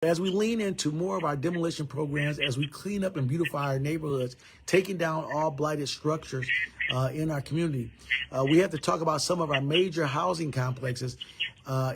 As we lean into more of our demolition programs, as we clean up and beautify our neighborhoods, taking down all blighted structures in our community, we have to talk about some of our major housing complexes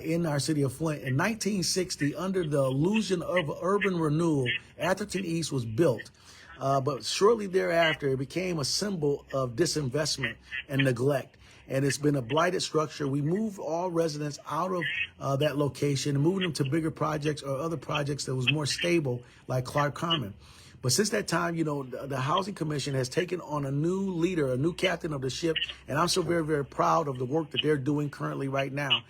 in our city of Flint. In 1960, under the illusion of urban renewal, Atherton East was built. But shortly thereafter, it became a symbol of disinvestment and neglect. And it's been a blighted structure. We moved all residents out of that location and moved them to bigger projects or other projects that was more stable, like Clark Common. But since that time, the Housing Commission has taken on a new leader, a new captain of the ship, and I'm so very, very proud of the work that they're doing currently right now.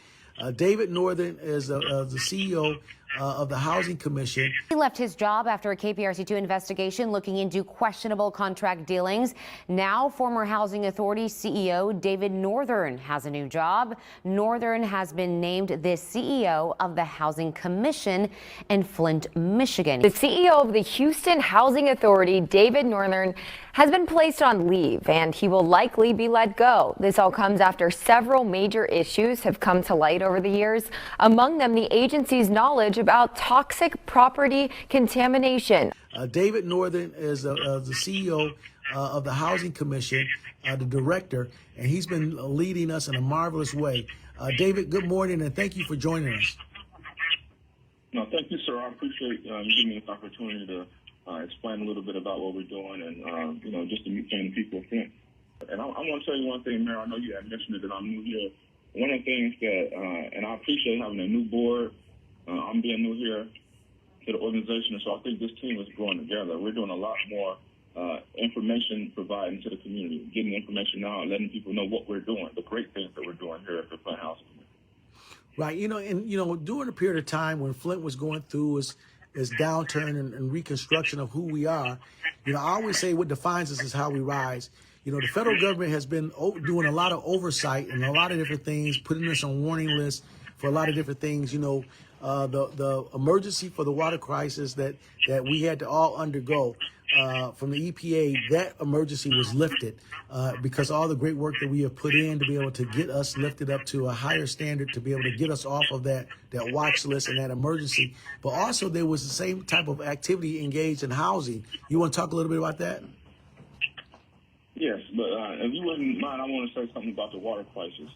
David Northern is the CEO of the Housing Commission. He left his job after a KPRC2 investigation looking into questionable contract dealings. Now, former Housing Authority CEO David Northern has a new job. Northern has been named the CEO of the Housing Commission in Flint, Michigan. The CEO of the Houston Housing Authority, David Northern, has been placed on leave, and he will likely be let go. This all comes after several major issues have come to light over the years, among them the agency's knowledge about toxic property contamination. David Northern is the CEO of the Housing Commission, the director, and he's been leading us in a marvelous way. David, good morning, and thank you for joining us. No, thank you, sir. I appreciate you giving me this opportunity to explain a little bit about what we're doing and, just to meet some of the people of Flint. And I want to tell you one thing, Mayor. I know you had mentioned it that I'm new here. One of the things that, and I appreciate having a new board. I'm being new here to the organization, and so I think this team is growing together. We're doing a lot more information providing to the community, getting information out, letting people know what we're doing, the great things that we're doing here at the Flint Housing Commission. Right, during a period of time when Flint was going through its downturn and reconstruction of who we are, I always say what defines us is how we rise. The federal government has been doing a lot of oversight and a lot of different things, putting us on warning lists for a lot of different things. The emergency for the water crisis that we had to all undergo from the EPA, that emergency was lifted because all the great work that we have put in to be able to get us lifted up to a higher standard, to be able to get us off of that watch list and that emergency. But also there was the same type of activity engaged in housing. You want to talk a little bit about that? Yes, but if you wouldn't mind, I want to say something about the water crisis.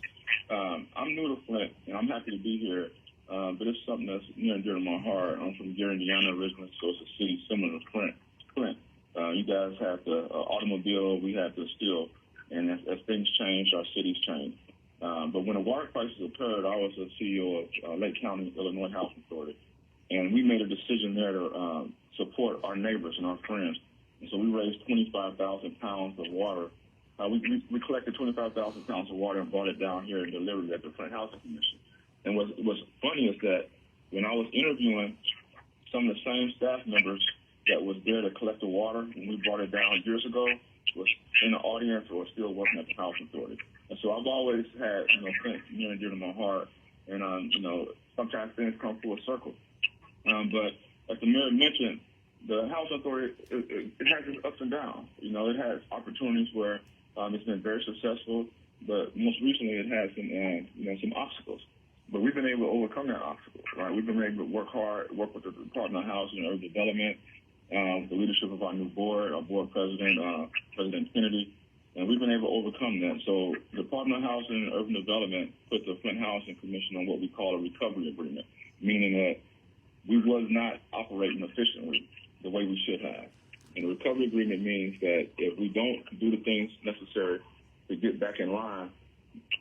I'm new to Flint, and I'm happy to be here, but it's something that's near and dear to my heart. I'm from Gary, Indiana originally, so it's a city similar to Flint. You guys have the automobile, we have the steel, and as things change, our cities change. But when the water crisis occurred, I was the CEO of Lake County, Illinois Housing Authority, and we made a decision there to support our neighbors and our friends. And so we raised 25,000 pounds of water. We collected 25,000 pounds of water and brought it down here and delivered it at the Flint Housing Commission. And what's funny is that when I was interviewing some of the same staff members that was there to collect the water when we brought it down years ago was in the audience or still working at the Housing Authority. And so I've always had, Flint near and dear to my heart. And, sometimes things come full circle. But as the mayor mentioned, the Housing Authority, it has its ups and downs. It has opportunities where it's been very successful, but most recently it has some obstacles. But we've been able to overcome that obstacle, right? We've been able to work hard, work with the Department of Housing and Urban Development, the leadership of our new board, our board president, President Kennedy, and we've been able to overcome that. So the Department of Housing and Urban Development put the Flint Housing Commission on what we call a recovery agreement, meaning that we was not operating efficiently the way we should have. And the recovery agreement means that if we don't do the things necessary to get back in line,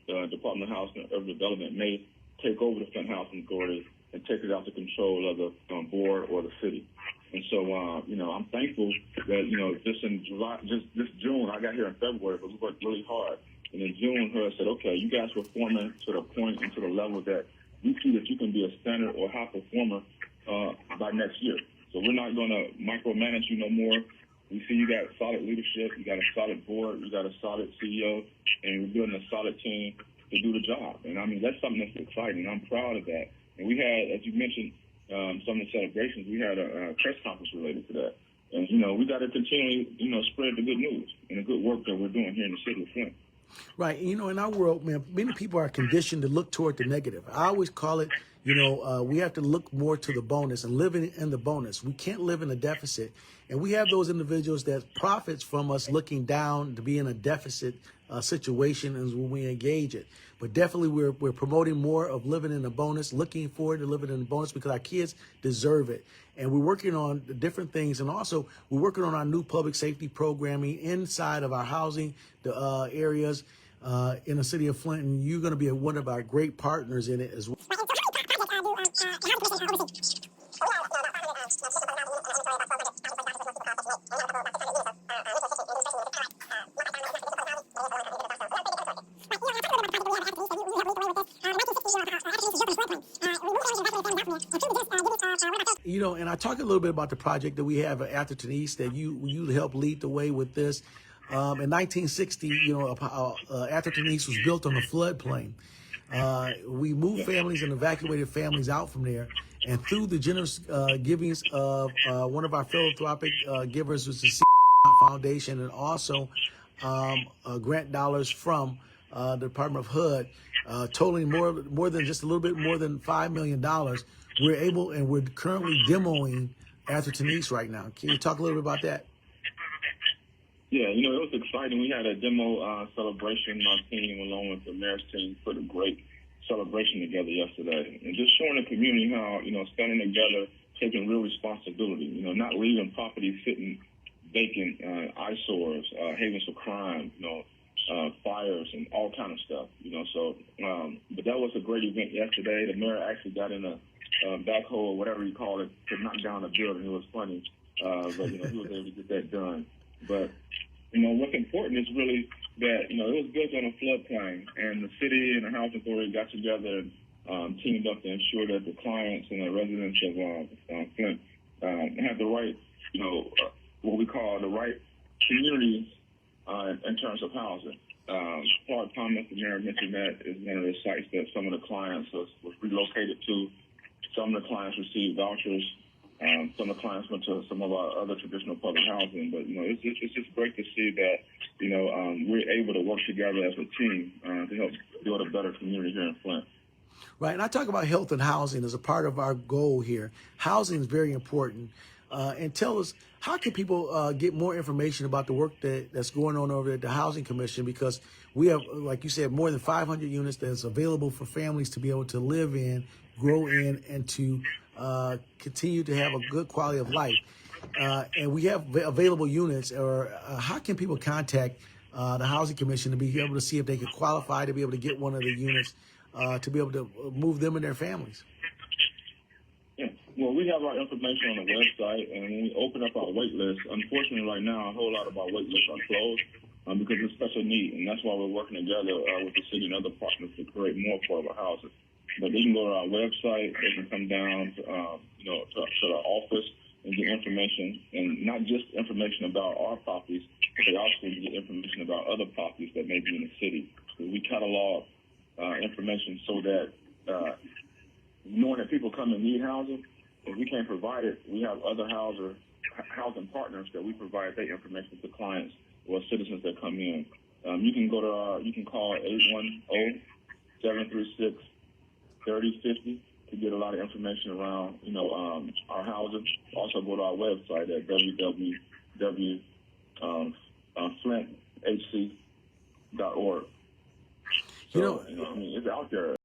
the Department of Housing and Urban Development may take over the Flint Housing Authority and take it out to control of the board or the city. And so, I'm thankful that, just in July, just this June, I got here in February, but we worked really hard. And in June, her said, okay, you guys were performing to the point and to the level that you see that you can be a standard or high performer by next year. So we're not going to micromanage you no more. We see you got solid leadership, you got a solid board, you got a solid CEO, and we're building a solid team to do the job. And that's something that's exciting. I'm proud of that. And we had, as you mentioned, some of the celebrations, we had a press conference related to that. And, we got to continually, spread the good news and the good work that we're doing here in the city of Flint. Right. In our world, man, many people are conditioned to look toward the negative. I always call it, we have to look more to the bonus and living in the bonus. We can't live in a deficit. And we have those individuals that profits from us looking down to be in a deficit situation as when we engage it. But definitely we're promoting more of living in a bonus, looking forward to living in a bonus because our kids deserve it. And we're working on different things. And also we're working on our new public safety programming inside of our housing areas in the city of Flint. And you're going to be one of our great partners in it as well. And I talked a little bit about the project that we have at Atherton East that you helped lead the way with this. In 1960, Atherton East was built on a floodplain. We moved families and evacuated families out from there. And through the generous givings of one of our philanthropic givers, was the Foundation, and also grant dollars from the Department of HUD, totaling more than just a little bit more than $5 million. We're currently demoing Atherton East right now. Can you talk a little bit about that? Yeah, it was exciting. We had a demo celebration. My team, along with the mayor's team, put a great celebration together yesterday. And just showing the community how, standing together, taking real responsibility, not leaving property sitting vacant, eyesores, havens for crime, fires and all kind of stuff, but that was a great event yesterday. The mayor actually got in a backhoe or whatever you call it to knock down a building. It was funny, but, he was able to get that done. But, what's important is really that, it was built on a floodplain, and the city and the housing authority got together and teamed up to ensure that the clients and the residents of Flint have the right, what we call the right communities in terms of housing. Clark Thomas, the mayor, mentioned that is one of the sites that some of the clients was relocated to. Some of the clients received vouchers. Some of the clients went to some of our other traditional public housing. But, it's just great to see that, we're able to work together as a team to help build a better community here in Flint. Right. And I talk about health and housing as a part of our goal here. Housing is very important. And tell us, how can people get more information about the work that's going on over at the Housing Commission? Because we have, like you said, more than 500 units that's available for families to be able to live in, grow in, and to continue to have a good quality of life. And we have available units. Or how can people contact the Housing Commission to be able to see if they can qualify to be able to get one of the units to be able to move them and their families? Yeah. Well, we have our information on the website, and when we open up our wait list, unfortunately right now, a whole lot of our wait lists are closed because it's such a need, and that's why we're working together with the city and other partners to create more affordable housing. But they can go to our website, they can come down to the office and get information, and not just information about our properties, but they also can get information about other properties that may be in the city. So we catalog information so that knowing that people come and need housing, if we can't provide it, we have other housing partners that we provide their information to clients or citizens that come in. You can call 810-736-3050 to get a lot of information around, our housing. Also go to our website at www.flinthc.org. So, it's out there.